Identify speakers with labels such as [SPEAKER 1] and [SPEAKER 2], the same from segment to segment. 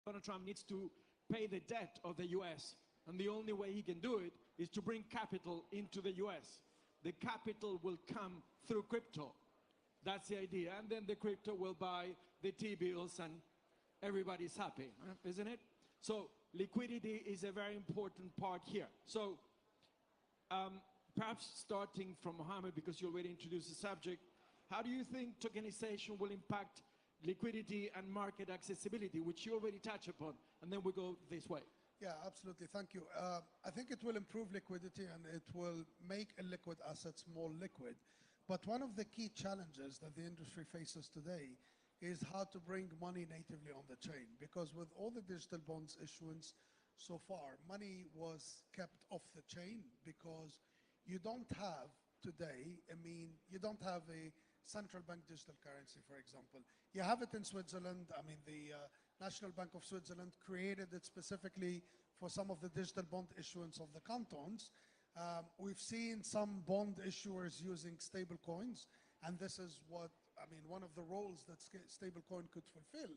[SPEAKER 1] Donald Trump needs to pay the debt of the US. And the only way he can do it is to bring capital into the US. The capital will come through crypto. That's the idea. And then the crypto will buy the T-bills and everybody's happy, isn't it? So liquidity is a very important part here. So perhaps starting from Mohammed, because you already introduced the subject, how do you think tokenization will impact liquidity and market accessibility, which you already touched upon? And then we go this way.
[SPEAKER 2] Yeah, absolutely. Thank you. I think it will improve liquidity and it will make illiquid assets more liquid. But one of the key challenges that the industry faces today is how to bring money natively on the chain. Because with all the digital bonds issuance so far, money was kept off the chain because you don't have today, you don't have a central bank digital currency, for example. You have it in Switzerland. The National Bank of Switzerland created it specifically for some of the digital bond issuance of the cantons. We've seen some bond issuers using stable coins, and this is what, one of the roles that stablecoin could fulfill.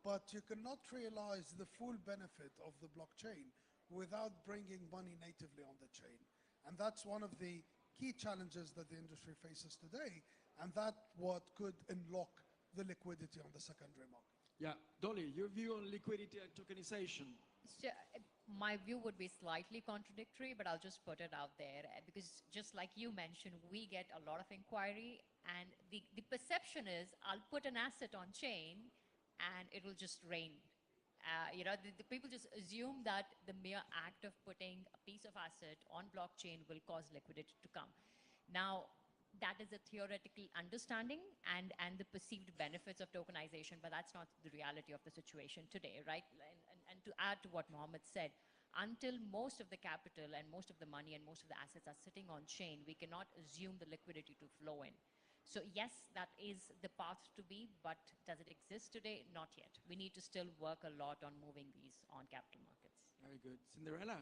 [SPEAKER 2] But you cannot realize the full benefit of the blockchain without bringing money natively on the chain. And that's one of the key challenges that the industry faces today, and that's what could unlock the liquidity on the secondary market.
[SPEAKER 1] Yeah, Dolly, your view on liquidity and tokenization?
[SPEAKER 3] So, my view would be slightly contradictory, but I'll just put it out there because just like you mentioned, we get a lot of inquiry, and the perception is I'll put an asset on chain and it will just rain. The people just assume that the mere act of putting a piece of asset on blockchain will cause liquidity to come. Now, that is a theoretical understanding and the perceived benefits of tokenization, but that's not the reality of the situation today, right? And to add to what Mohammed said, until most of the capital and most of the money and most of the assets are sitting on chain, we cannot assume the liquidity to flow in. So yes, that is the path to be, but does it exist today? Not yet. We need to still work a lot on moving these on capital markets.
[SPEAKER 1] Very good. Cinderella?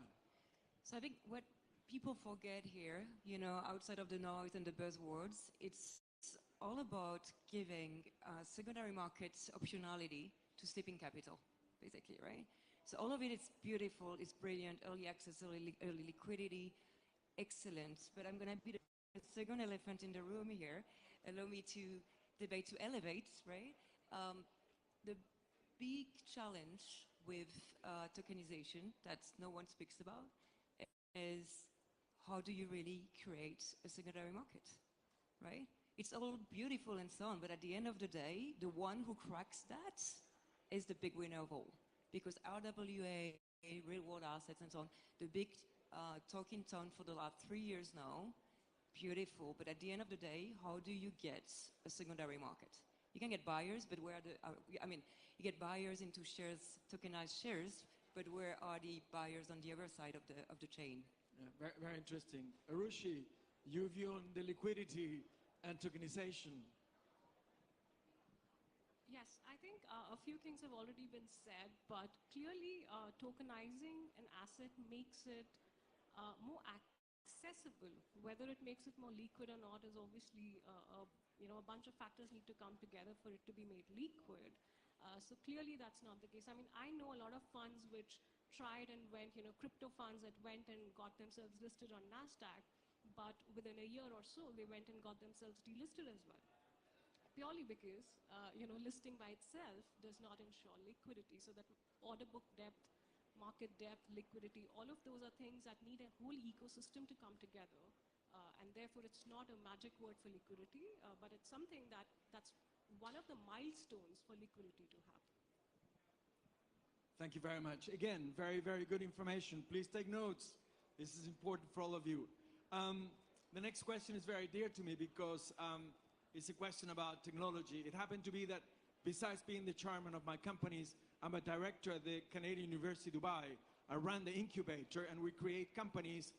[SPEAKER 4] So I think what people forget here, outside of the noise and the buzzwords, it's all about giving secondary markets optionality to sleeping capital, basically, right? So all of it is beautiful, it's brilliant, early access, early liquidity, excellent. But I'm going to be the second elephant in the room here. Allow me to debate, to elevate, right? The big challenge with tokenization that no one speaks about is how do you really create a secondary market, right? It's all beautiful and so on, but at the end of the day, the one who cracks that is the big winner of all. Because RWA, real-world assets and so on, the big talking tone for the last 3 years now, beautiful, but at the end of the day, how do you get a secondary market? You can get buyers, but where are you get buyers into shares, tokenized shares, but where are the buyers on the other side of the chain?
[SPEAKER 1] Yeah, very, very interesting. Arushi, your view on the liquidity and tokenization?
[SPEAKER 5] Yes, I think a few things have already been said, but clearly tokenizing an asset makes it more accessible. Whether it makes it more liquid or not is obviously, a bunch of factors need to come together for it to be made liquid. So clearly that's not the case. I know a lot of funds which tried and went, crypto funds that went and got themselves listed on NASDAQ, but within a year or so, they went and got themselves delisted as well. Purely because, listing by itself does not ensure liquidity. So that order book depth, market depth, liquidity, all of those are things that need a whole ecosystem to come together. And therefore, it's not a magic word for liquidity, but it's something that's one of the milestones for liquidity to happen.
[SPEAKER 1] Thank you very much. Again, very, very good information. Please take notes. This is important for all of you. The next question is very dear to me because it's a question about technology. It happened to be that besides being the chairman of my companies, I'm a director at the Canadian University Dubai. I run the incubator and we create companies,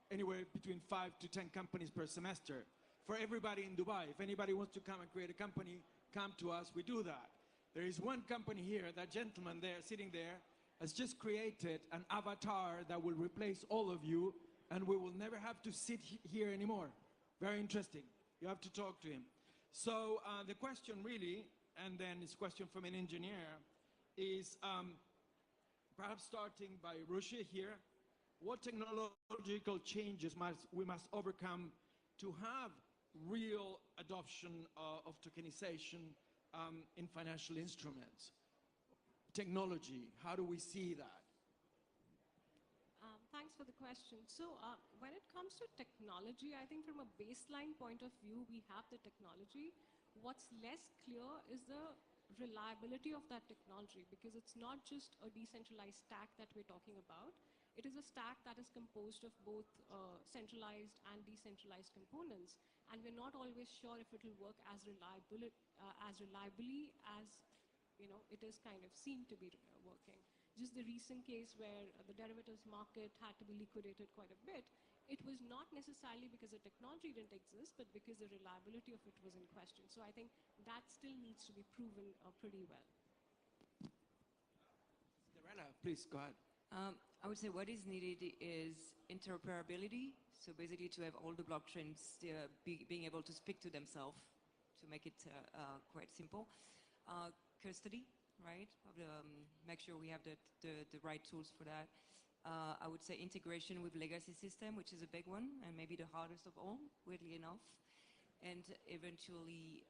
[SPEAKER 1] anywhere between 5 to 10 companies per semester. For everybody in Dubai, if anybody wants to come and create a company, come to us, we do that. There is one company here, that gentleman there, sitting there, has just created an avatar that will replace all of you and we will never have to sit here anymore. Very interesting. You have to talk to him. So the question really, and then this question from an engineer, is perhaps starting by Russia here, what technological changes we must overcome to have real adoption of tokenization in financial instruments? Technology, how do we see that?
[SPEAKER 5] Thanks for the question. So when it comes to technology, I think from a baseline point of view, we have the technology. What's less clear is the reliability of that technology, because it's not just a decentralized stack that we're talking about. It is a stack that is composed of both centralized and decentralized components, and we're not always sure if it will work as reliably as it is kind of seen to be working. Just the recent case where the derivatives market had to be liquidated quite a bit, it was not necessarily because the technology didn't exist, but because the reliability of it was in question. So I think that still needs to be proven pretty well.
[SPEAKER 1] Cinderella, please go ahead.
[SPEAKER 4] I would say what is needed is interoperability. So basically to have all the blockchains being able to speak to themselves, to make it quite simple. Custody, right? Make sure we have the right tools for that. I would say integration with legacy system, which is a big one, and maybe the hardest of all, weirdly enough. And eventually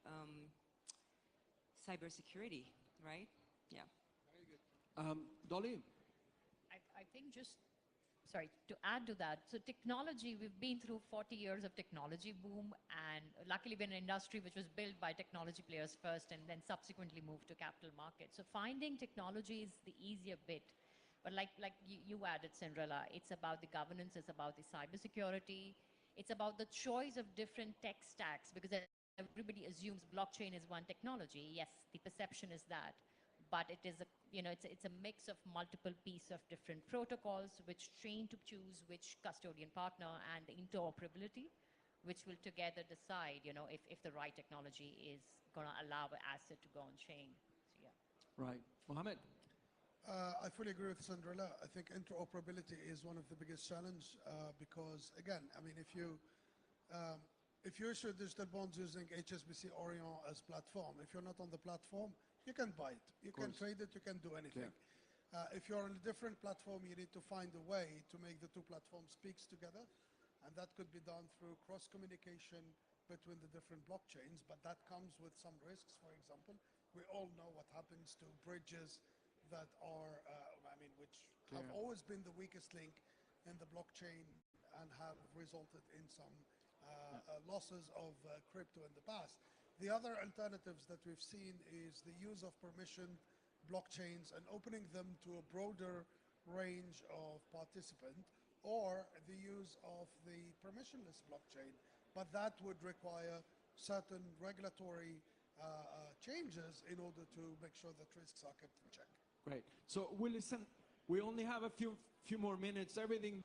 [SPEAKER 4] cybersecurity, right? Yeah.
[SPEAKER 1] Very good. Dolly?
[SPEAKER 3] I think sorry, to add to that, so technology, we've been through 40 years of technology boom, and luckily we're in an industry which was built by technology players first and then subsequently moved to capital markets. So finding technology is the easier bit. But like you added, Cinderella, it's about the governance, it's about the cybersecurity, it's about the choice of different tech stacks, because everybody assumes blockchain is one technology. Yes, the perception is that. But it is it's a mix of multiple pieces of different protocols which train to choose which custodian partner, and the interoperability, which will together decide, if the right technology is going to allow an asset to go on chain. So, yeah.
[SPEAKER 1] Right. Mohammed?
[SPEAKER 2] I fully agree with Cinderella. I think interoperability is one of the biggest challenges because, again, I mean, if you issue digital bonds using HSBC Orion as platform, if you're not on the platform, you can buy it, you can trade it, you can do anything. Yeah. If you're on a different platform, you need to find a way to make the two platforms speak together, and that could be done through cross-communication between the different blockchains, but that comes with some risks. For example, we all know what happens to bridges that are, which have always been the weakest link in the blockchain and have resulted in some losses of crypto in the past. The other alternatives that we've seen is the use of permissioned blockchains and opening them to a broader range of participants, or the use of the permissionless blockchain. But that would require certain regulatory changes in order to make sure that risks are kept in check.
[SPEAKER 1] Great. So we'll listen. We only have a few more minutes. Everything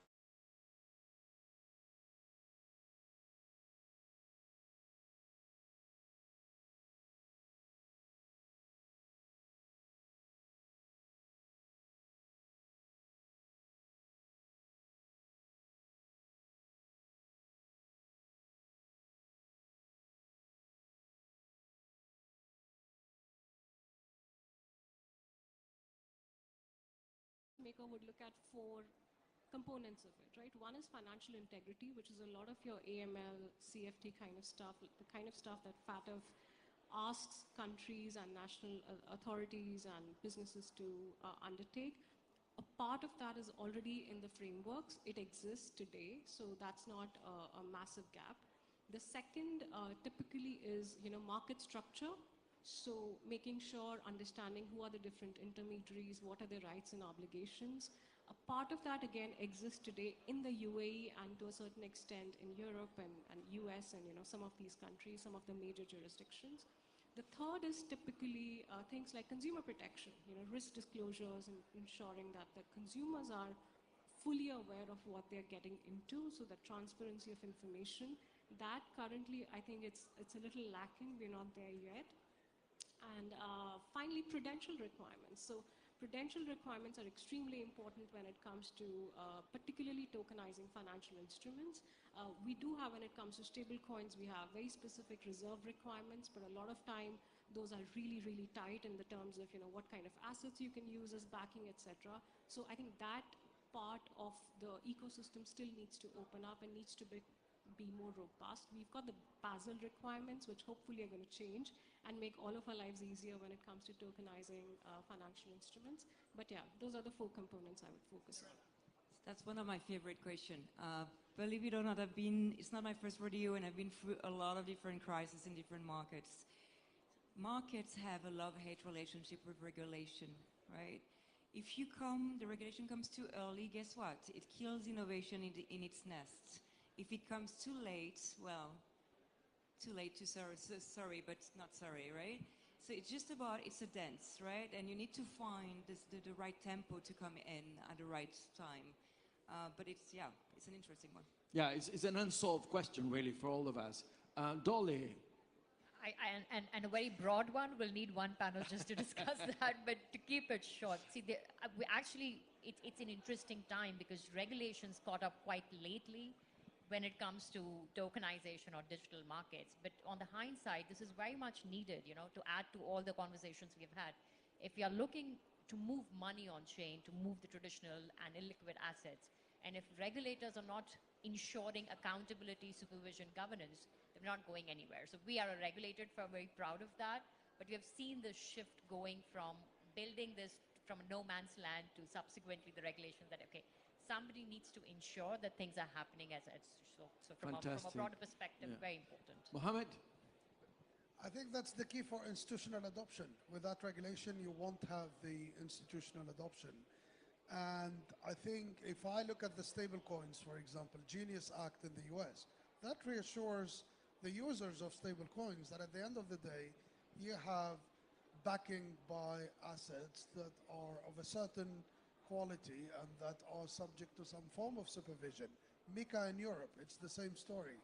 [SPEAKER 5] maker would look at 4 components of it, right? One is financial integrity, which is a lot of your AML, CFT kind of stuff, the kind of stuff that FATF asks countries and national authorities and businesses to undertake. A part of that is already in the frameworks. It exists today, so that's not a massive gap. The second typically is market structure. So making sure, understanding who are the different intermediaries, what are their rights and obligations. A part of that, again, exists today in the UAE and to a certain extent in Europe and US and some of these countries, some of the major jurisdictions. The third is typically things like consumer protection, risk disclosures, and ensuring that the consumers are fully aware of what they're getting into, so the transparency of information. That currently, I think it's a little lacking. We're not there yet. And finally, prudential requirements. So prudential requirements are extremely important when it comes to particularly tokenizing financial instruments. We do have, when it comes to stable coins, we have very specific reserve requirements, but a lot of time those are really, really tight in the terms of, what kind of assets you can use as backing, etc. So I think that part of the ecosystem still needs to open up and needs to be more robust. We've got the Basel requirements, which hopefully are going to change and make all of our lives easier when it comes to tokenizing financial instruments. But yeah, those are the 4 components I would focus on.
[SPEAKER 4] That's one of my favorite questions. Believe it or not, it's not my first rodeo, and I've been through a lot of different crises in different markets. Markets have a love-hate relationship with regulation, right? If the regulation comes too early, guess what? It kills innovation in its nest. If it comes too late, well, too late to sorry, but not sorry, right? So it's just about, it's a dance, right? And you need to find the right tempo to come in at the right time. But it's an interesting one.
[SPEAKER 1] Yeah, it's an unsolved question, really, for all of us. Dolly.
[SPEAKER 3] And a very broad one. We'll need one panel just to discuss that, but to keep it short. See, it's an interesting time because regulations caught up quite lately when it comes to tokenization or digital markets. But on the hindsight, this is very much needed, to add to all the conversations we've had. If we are looking to move money on chain, to move the traditional and illiquid assets, and if regulators are not ensuring accountability, supervision, governance, they're not going anywhere. So we are a regulated firm, very proud of that, but we have seen the shift going from building this from a no man's land to subsequently the regulation that, okay, somebody needs to ensure that things are happening as it's so from a broader perspective, very important.
[SPEAKER 1] Mohammed?
[SPEAKER 2] I think that's the key for institutional adoption. Without regulation, you won't have the institutional adoption. And I think if I look at the stable coins, for example, Genius Act in the US, that reassures the users of stable coins that at the end of the day, you have backing by assets that are of a certain quality and that are subject to some form of supervision. MiCA in Europe, it's the same story.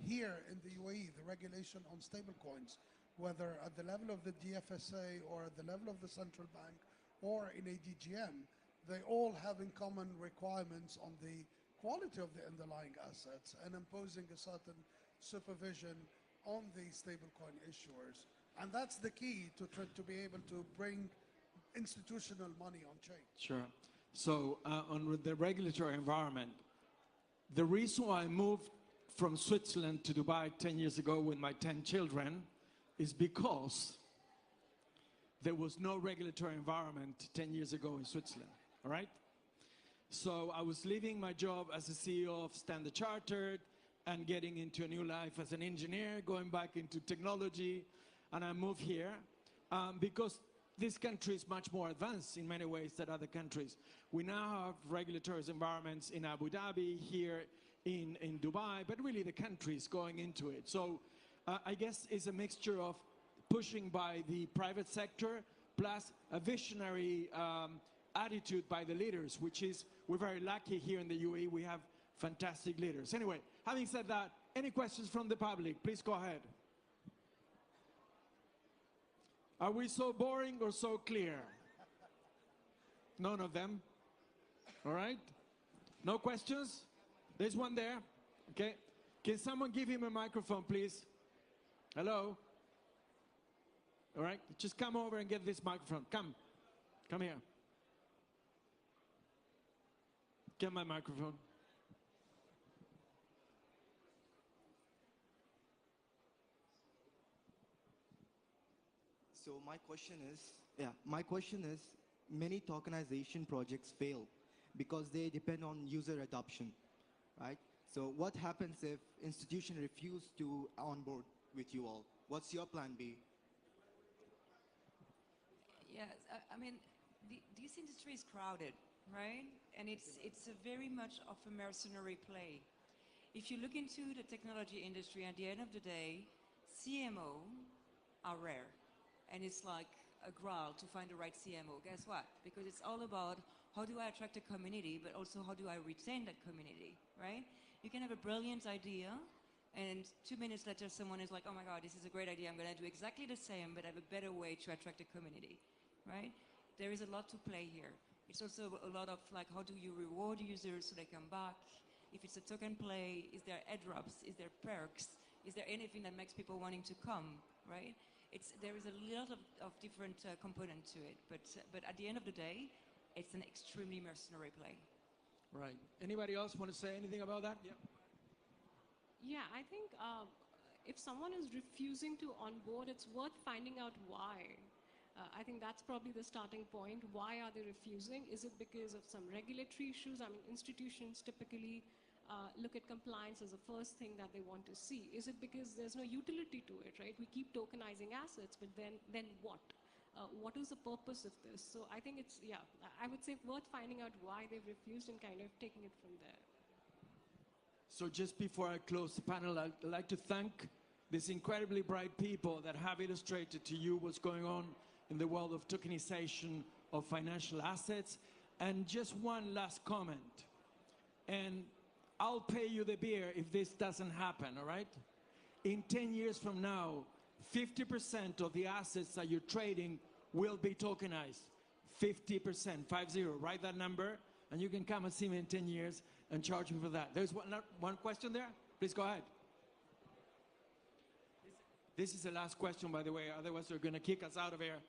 [SPEAKER 2] Here in the UAE, the regulation on stablecoins, whether at the level of the DFSA or at the level of the central bank or in ADGM, they all have in common requirements on the quality of the underlying assets and imposing a certain supervision on the stablecoin issuers. And that's the key to be able to bring institutional money on chain.
[SPEAKER 1] Sure. So on the regulatory environment, the reason why I moved from Switzerland to Dubai 10 years ago with my 10 children is because there was no regulatory environment 10 years ago in Switzerland, all right? So I was leaving my job as a CEO of Standard Chartered and getting into a new life as an engineer, going back into technology, and I moved here because this country is much more advanced in many ways than other countries. We now have regulatory environments in Abu Dhabi, here in Dubai, but really the country is going into it. So I guess it's a mixture of pushing by the private sector plus a visionary attitude by the leaders, which is, we're very lucky here in the UAE, we have fantastic leaders. Anyway, having said that, any questions from the public? Please go ahead. Are we so boring or so clear? None of them? All right. No questions? There's one there. Okay. Can someone give him a microphone, please? Hello? All right. Just come over and get this microphone. Come. Come here. Get my microphone.
[SPEAKER 6] So my question is, many tokenization projects fail because they depend on user adoption, right? So what happens if institutions refuse to onboard with you all? What's your plan B?
[SPEAKER 4] Yes, I mean, this industry is crowded, right? And it's a very much of a mercenary play. If you look into the technology industry, at the end of the day, CMO are rare. And it's like a grail to find the right CMO. Guess what? Because it's all about how do I attract a community, but also how do I retain that community, right? You can have a brilliant idea, and 2 minutes later someone is like, oh my God, this is a great idea. I'm going to do exactly the same, but I have a better way to attract a community, right? There is a lot to play here. It's also a lot of like, how do you reward users so they come back? If it's a token play, is there airdrops? Is there perks? Is there anything that makes people wanting to come, right? there is a lot of different components to it, but at the end of the day, it's an extremely mercenary play.
[SPEAKER 1] Right. Anybody else want to say anything about that? Yeah.
[SPEAKER 5] Yeah, I think if someone is refusing to onboard, it's worth finding out why. I think that's probably the starting point. Why are they refusing? Is it because of some regulatory issues? I mean, institutions typically look at compliance as the first thing that they want to see. Is it because there's no utility to it, right? We keep tokenizing assets, but then what? What is the purpose of this? So I think it's, yeah, I would say worth finding out why they've refused and kind of taking it from there.
[SPEAKER 1] So just before I close the panel, I'd like to thank these incredibly bright people that have illustrated to you what's going on in the world of tokenization of financial assets. And just one last comment. And I'll pay you the beer if this doesn't happen, all right? In 10 years from now, 50% of the assets that you're trading will be tokenized. 50%, 50. Write that number, and you can come and see me in 10 years and charge me for that. There's one question there. Please go ahead. This is the last question, by the way. Otherwise, they're going to kick us out of here.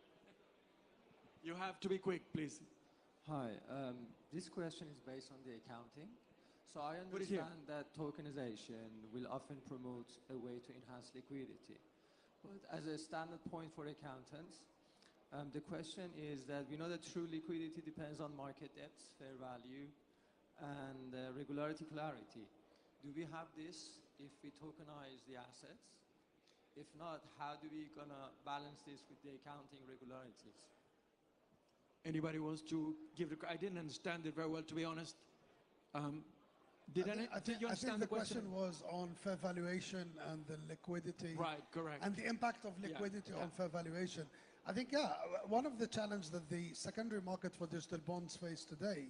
[SPEAKER 1] You have to be quick, please.
[SPEAKER 7] Hi. This question is based on the accounting. So I understand that tokenization will often promote a way to enhance liquidity. But as a standard point for accountants, the question is that we know that true liquidity depends on market depth, fair value, and regularity clarity. Do we have this if we tokenize the assets? If not, how do we gonna balance this with the accounting regularities?
[SPEAKER 1] Anybody wants to give the... I didn't understand it very well, to be honest. Did you understand
[SPEAKER 2] the question was on fair valuation and the liquidity.
[SPEAKER 1] Right, correct.
[SPEAKER 2] And the impact of liquidity on fair valuation. I think, one of the challenges that the secondary market for digital bonds face today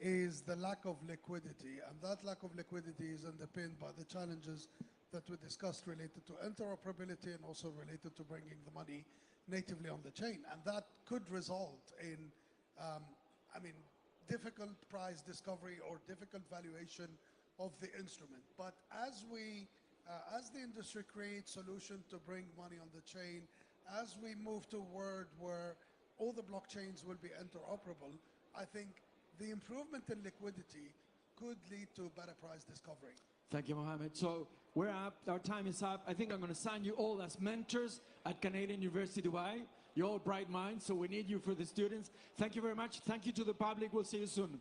[SPEAKER 2] is the lack of liquidity. And that lack of liquidity is underpinned by the challenges that we discussed related to interoperability and also related to bringing the money natively on the chain. And that could result in, difficult price discovery or difficult valuation of the instrument. But as the industry creates solutions to bring money on the chain, as we move to a world where all the blockchains will be interoperable, I think the improvement in liquidity could lead to better price discovery.
[SPEAKER 1] Thank you, Mohammed. So we're up, our time is up. I think I'm going to sign you all as mentors at Canadian University Dubai. You're all bright minds, so we need you for the students. Thank you very much. Thank you to the public. We'll see you soon.